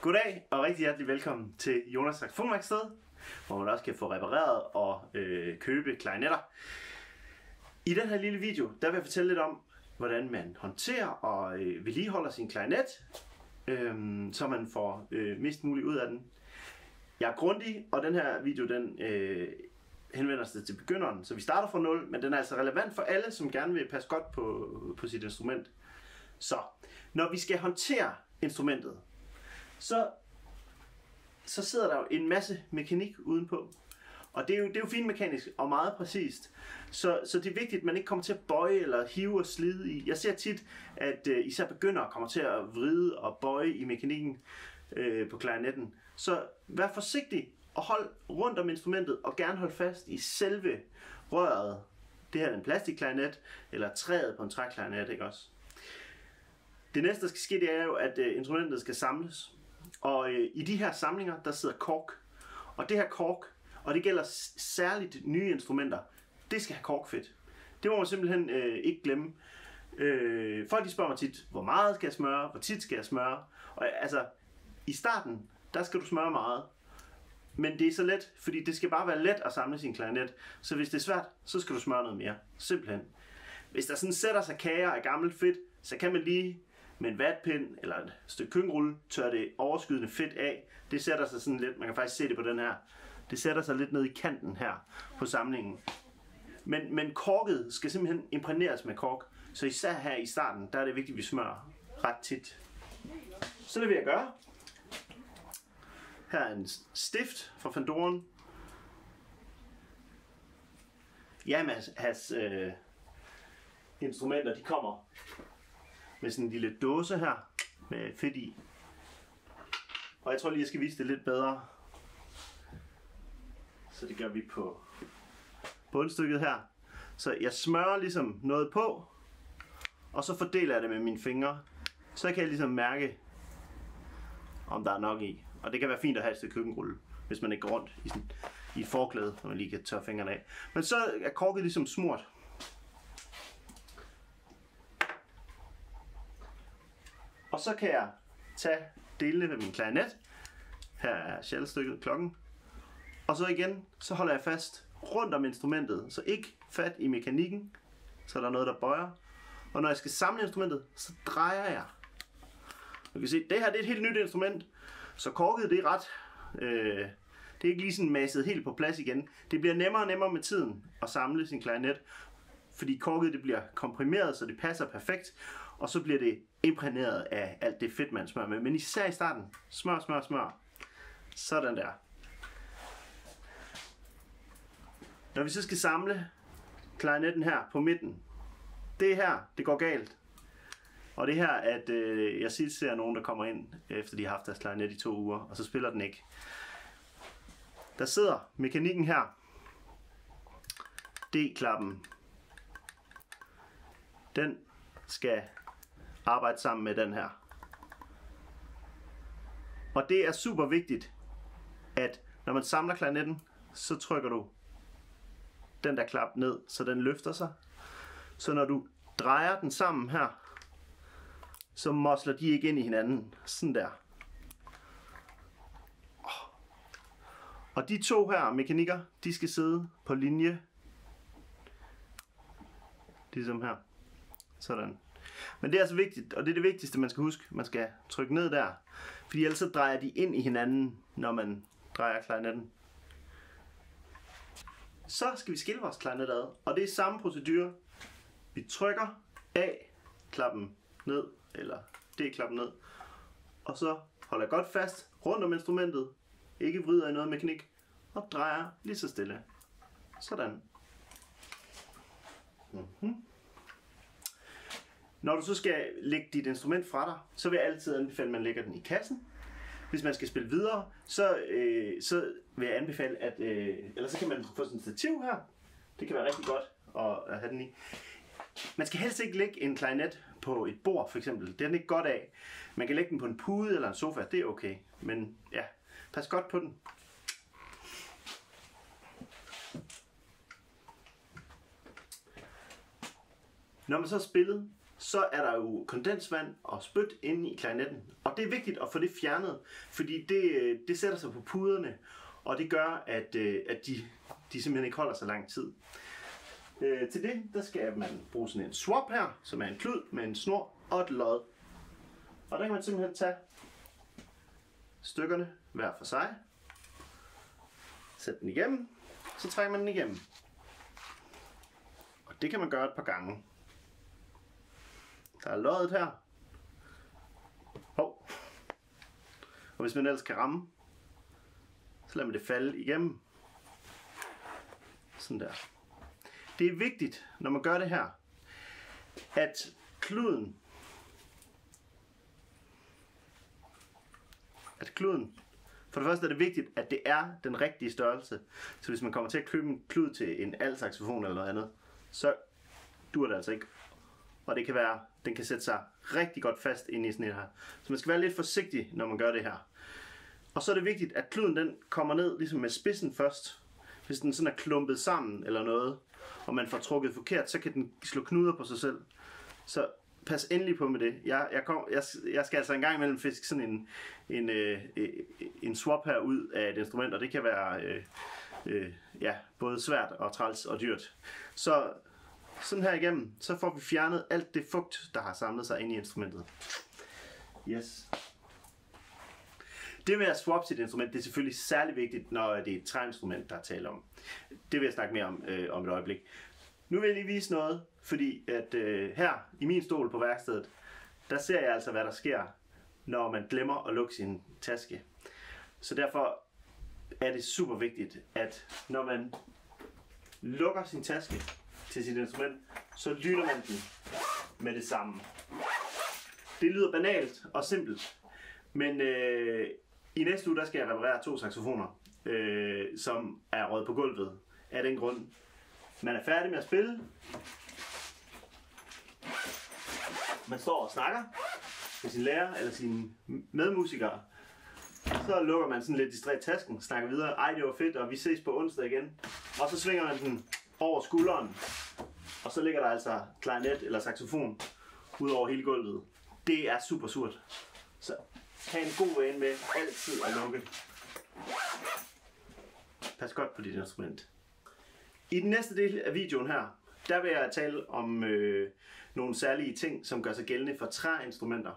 Goddag og rigtig hjertelig velkommen til Jonas Saxofonværksted, hvor man også kan få repareret og købe klarinetter. I den her lille video, der vil jeg fortælle lidt om, hvordan man håndterer og vedligeholder sin klarinet, så man får mest muligt ud af den. Jeg er grundig, og den her video den henvender sig til begynderen, så vi starter fra 0, men den er altså relevant for alle, som gerne vil passe godt på sit instrument. Så når vi skal håndtere instrumentet, så sidder der jo en masse mekanik udenpå. Og det er jo fint mekanisk og meget præcist. Så det er vigtigt, at man ikke kommer til at bøje eller hive og slide i. Jeg ser tit, at især begyndere kommer til at vride og bøje i mekanikken på klarinetten. Så vær forsigtig og hold rundt om instrumentet og gerne hold fast i selve røret. Det her er en plastikklarinet eller træet på en træklarinet, ikke også? Det næste, der skal ske, det er jo, at instrumentet skal samles. Og i de her samlinger, der sidder kork. Og det her kork, og det gælder særligt nye instrumenter, det skal have korkfedt. Det må man simpelthen ikke glemme. Folk de spørger mig tit, hvor meget skal jeg smøre, hvor tit skal jeg smøre. Og altså, i starten, der skal du smøre meget. Men det er så let, fordi det skal bare være let at samle sin klarinet. Så hvis det er svært, så skal du smøre noget mere. Simpelthen. Hvis der sådan sætter sig kager af gammelt fedt, så kan man lige med en vatpind eller et stykke køkkenrulle tør det overskydende fedt af. Det sætter sig sådan lidt, man kan faktisk se det på den her. Det sætter sig lidt ned i kanten her på samlingen. Men korket skal simpelthen imprægneres med kork. Så især her i starten, der er det vigtigt, at vi smører ret tit. Så det vil jeg gøre. Her er en stift fra Fandoren. Yamahas instrumenter, de kommer med sådan en lille dåse her med fedt i. Og jeg tror lige, jeg skal vise det lidt bedre. Så det gør vi på bundstykket her. Så jeg smører ligesom noget på, og så fordeler jeg det med mine fingre. Så kan jeg ligesom mærke, om der er nok i. Og det kan være fint at have et stykke køkkenrulle, hvis man ikke går rundt i et forklæde, når man lige kan tørre fingrene af. Men så er korket ligesom smurt. Og så kan jeg tage delene ved min klarinet. Her er sjalstykket, klokken. Og så igen, så holder jeg fast rundt om instrumentet, så ikke fat i mekanikken, så der er noget, der bøjer. Og når jeg skal samle instrumentet, så drejer jeg. Du kan se, det her det er et helt nyt instrument, så korket det er ret. Det er ikke lige sådan masset helt på plads igen. Det bliver nemmere og nemmere med tiden at samle sin klarinet, fordi korket det bliver komprimeret, så det passer perfekt, og så bliver det imprægneret af alt det fedt, man smører med. Men især i starten, smør. Sådan der. Når vi så skal samle klarinetten her på midten, det her, det går galt. Og det her, at jeg ser nogen, der kommer ind, efter de har haft deres klarinet i 2 uger, og så spiller den ikke. Der sidder mekanikken her. D-klappen. Den skal arbejde sammen med den her. Og det er super vigtigt, at når man samler klarinetten, så trykker du den der klap ned, så den løfter sig. Så når du drejer den sammen her, så mosler de ikke ind i hinanden. Sådan der. Og de to her mekanikker, de skal sidde på linje. Ligesom her. Sådan. Men det er altså vigtigt, og det er det vigtigste, man skal huske. Man skal trykke ned der. Fordi ellers så drejer de ind i hinanden, når man drejer klarinetten. Så skal vi skille vores klarinet ad. Og det er samme procedure. Vi trykker A-klappen ned, eller D-klappen ned. Og så holder jeg godt fast rundt om instrumentet. Ikke vrider i noget mekanik. Og drejer lige så stille. Sådan. Når du så skal lægge dit instrument fra dig, så vil jeg altid anbefale, at man lægger den i kassen. Hvis man skal spille videre, så vil jeg anbefale, at eller så kan man få sådan et stativ her. Det kan være rigtig godt at have den i. Man skal helst ikke lægge en klarinet på et bord, for eksempel. Det er den ikke godt af. Man kan lægge den på en pude eller en sofa, det er okay. Men ja, pas godt på den. Når man så har spillet, så er der jo kondensvand og spyt inde i klarinetten. Og det er vigtigt at få det fjernet, fordi det sætter sig på puderne, og det gør, at de simpelthen ikke holder så lang tid. Til det, der skal man bruge sådan en swap her, som er en klud med en snor og et lod. Og der kan man simpelthen tage stykkerne hver for sig, sætte den igennem, så trækker man den igennem. Og det kan man gøre et par gange. Der er loddet her. Og hvis man ellers kan ramme, så lader man det falde igennem. Sådan der. Det er vigtigt, når man gør det her, at kluden, for det første er det vigtigt, at det er den rigtige størrelse. Så hvis man kommer til at købe en klud til en alt-saxofon eller noget andet, så dur det altså ikke. Og det kan være, den kan sætte sig rigtig godt fast inde i sådan et her. Så man skal være lidt forsigtig, når man gør det her. Og så er det vigtigt, at kluden den kommer ned ligesom med spidsen først. Hvis den sådan er klumpet sammen eller noget, og man får trukket forkert, så kan den slå knuder på sig selv. Så pas endelig på med det. Jeg skal altså en gang imellem fiske sådan en swap her ud af et instrument, og det kan være både svært og træls og dyrt. Så sådan her igennem, så får vi fjernet alt det fugt, der har samlet sig inde i instrumentet. Yes. Det med at swappe sit instrument, det er selvfølgelig særlig vigtigt, når det er et træinstrument, der er tale om. Det vil jeg snakke mere om et øjeblik. Nu vil jeg lige vise noget, fordi at her i min stol på værkstedet, der ser jeg altså, hvad der sker, når man glemmer at lukke sin taske. Så derfor er det super vigtigt, at når man lukker sin taske til sit instrument, så lytter man den med det samme. Det lyder banalt og simpelt, men i næste uge der skal jeg reparere 2 saxofoner, som er røget på gulvet af den grund. Man er færdig med at spille. Man står og snakker med sin lærer eller sine medmusikere. Så lukker man sådan lidt distræt tasken, snakker videre. Ej, det var fedt, og vi ses på onsdag igen. Og så svinger man den over skulderen. Og så ligger der altså klarinet eller saxofon ud over hele gulvet. Det er super surt. Så have en god vane med altid at lukke. Pas godt på dit instrument. I den næste del af videoen her, der vil jeg tale om nogle særlige ting, som gør sig gældende for træinstrumenter.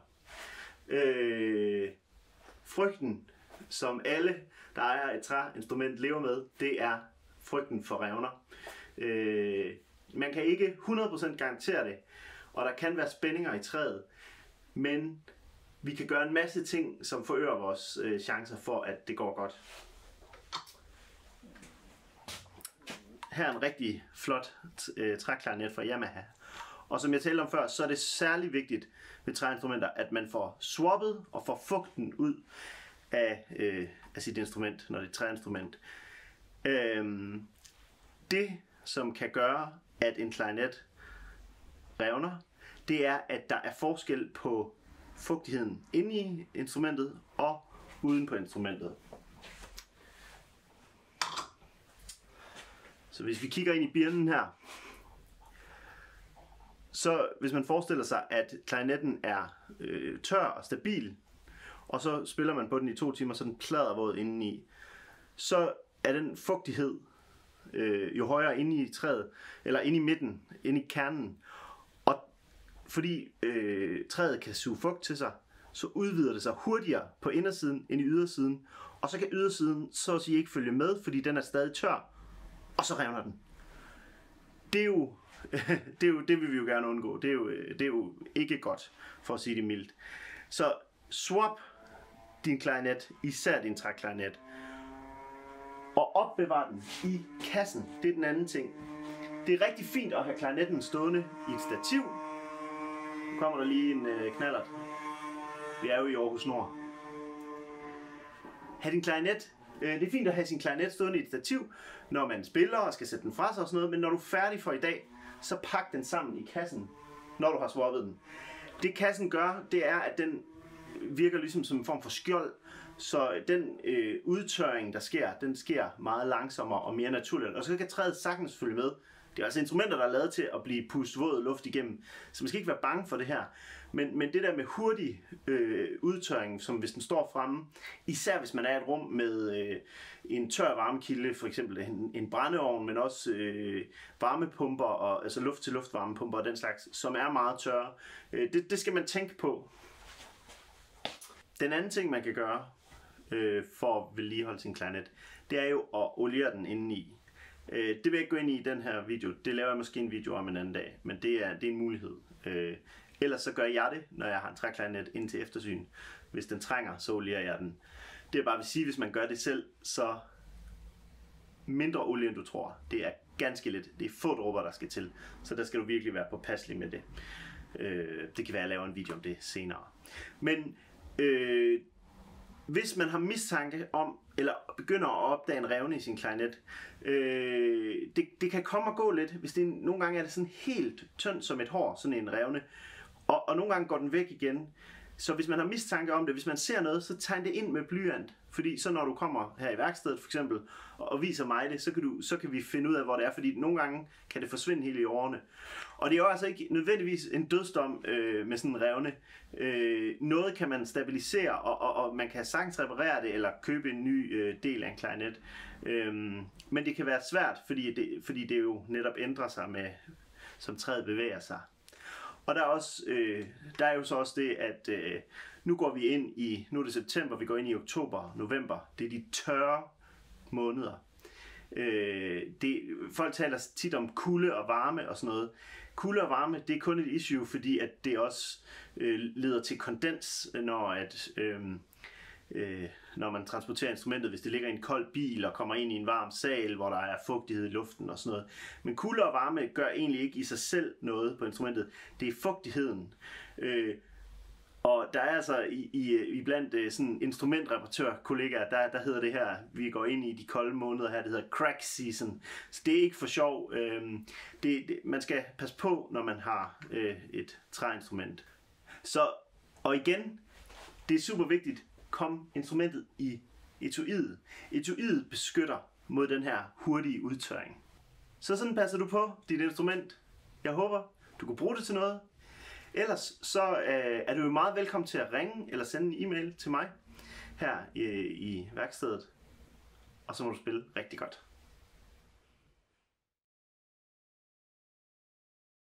Frygten, som alle, der ejer et træinstrument, lever med, det er frygten for revner. Man kan ikke 100% garantere det, og der kan være spændinger i træet, men vi kan gøre en masse ting, som forøger vores chancer for, at det går godt. Her er en rigtig flot træklarinet fra Yamaha. Og som jeg talte om før, så er det særlig vigtigt ved træinstrumenter, at man får swappet og får fugten ud af sit instrument, når det er et træinstrument. Det, som kan gøre, at en klarinet revner, det er, at der er forskel på fugtigheden inde i instrumentet og uden på instrumentet. Så hvis vi kigger ind i birnen her, så hvis man forestiller sig, at klarinetten er tør og stabil, og så spiller man på den i 2 timer, så den pladdervåd indeni, så er den fugtighed jo højere inde i træet, eller inde i midten, inde i kernen. Og fordi træet kan suge fugt til sig, så udvider det sig hurtigere på indersiden end i ydersiden, og så kan ydersiden så at sige ikke følge med, fordi den er stadig tør, og så revner den. Det vil vi jo gerne undgå. Det er jo ikke godt, for at sige det mildt. Så swap din klarinet, især din træklarinet, og opbevar den i kassen. Det er den anden ting. Det er rigtig fint at have klarinetten stående i et stativ. Nu kommer der lige en knallert. Vi er jo i Aarhus Nord. Ha' din klarinet. Det er fint at have sin klarinet stående i et stativ, når man spiller og skal sætte den fra sig og sådan noget, men når du er færdig for i dag, så pak den sammen i kassen, når du har swappet den. Det kassen gør, det er, at den virker ligesom som en form for skjold, så den udtørring, der sker, den sker meget langsommere og mere naturligt. Og så kan træet sagtens følge med, Det er altså instrumenter, der er lavet til at blive pustet våd luft igennem, så man skal ikke være bange for det her. Men det der med hurtig udtørring, som hvis den står fremme, især hvis man er i et rum med en tør varmekilde, for eksempel en brændeovn, men også varmepumper, og, altså luft-til-luft varmepumper og den slags, som er meget tørre. Det skal man tænke på. Den anden ting, man kan gøre for at vedligeholde sin klarinet, det er jo at oliere den indeni. Det vil jeg ikke gå ind i den her video. Det laver jeg måske en video om en anden dag, men det er en mulighed. Ellers så gør jeg det, når jeg har en træklarinet ind til eftersyn. Hvis den trænger, så olierer jeg den. Det er bare vil sige, hvis man gør det selv, så mindre olie end du tror. Det er ganske lidt. Det er få dråber, der skal til. Så der skal du virkelig være påpasselig med det. Det kan være, at jeg laver en video om det senere. Men hvis man har mistanke om, eller begynder at opdage en revne i sin klarinet, det kan komme og gå lidt. Hvis det nogle gange er det sådan helt tyndt som et hår, sådan en revne, og nogle gange går den væk igen. Så hvis man har mistanke om det, hvis man ser noget, så tegn det ind med blyant. Fordi så når du kommer her i værkstedet for eksempel, og viser mig det, så kan vi finde ud af, hvor det er. Fordi nogle gange kan det forsvinde helt i årene. Og det er jo altså ikke nødvendigvis en dødsdom med sådan en revne. Noget kan man stabilisere, og man kan sagtens reparere det, eller købe en ny del af en klarinet. Men det kan være svært, fordi det jo netop ændrer sig med, som træet bevæger sig. Og der er jo så også det, at nu går vi ind i, nu er det september, vi går ind i oktober, november. Det er de tørre måneder. Folk taler tit om kulde og varme og sådan noget. Kulde og varme, det er kun et issue, fordi at det også leder til kondens, når man transporterer instrumentet, hvis det ligger i en kold bil og kommer ind i en varm sal, hvor der er fugtighed i luften og sådan noget. Men kulde og varme gør egentlig ikke i sig selv noget på instrumentet. Det er fugtigheden. Og der er altså blandt sådan instrumentreparatør-kollegaer, der hedder det her, vi går ind i de kolde måneder her, det hedder crack season. Så det er ikke for sjov. Man skal passe på, når man har et træinstrument. Og igen, det er super vigtigt, kom instrumentet i etuiet. Etuiet beskytter mod den her hurtige udtørring. Så sådan passer du på dit instrument. Jeg håber, du kan bruge det til noget. Ellers så er du jo meget velkommen til at ringe eller sende en e-mail til mig her i værkstedet. Og så må du spille rigtig godt.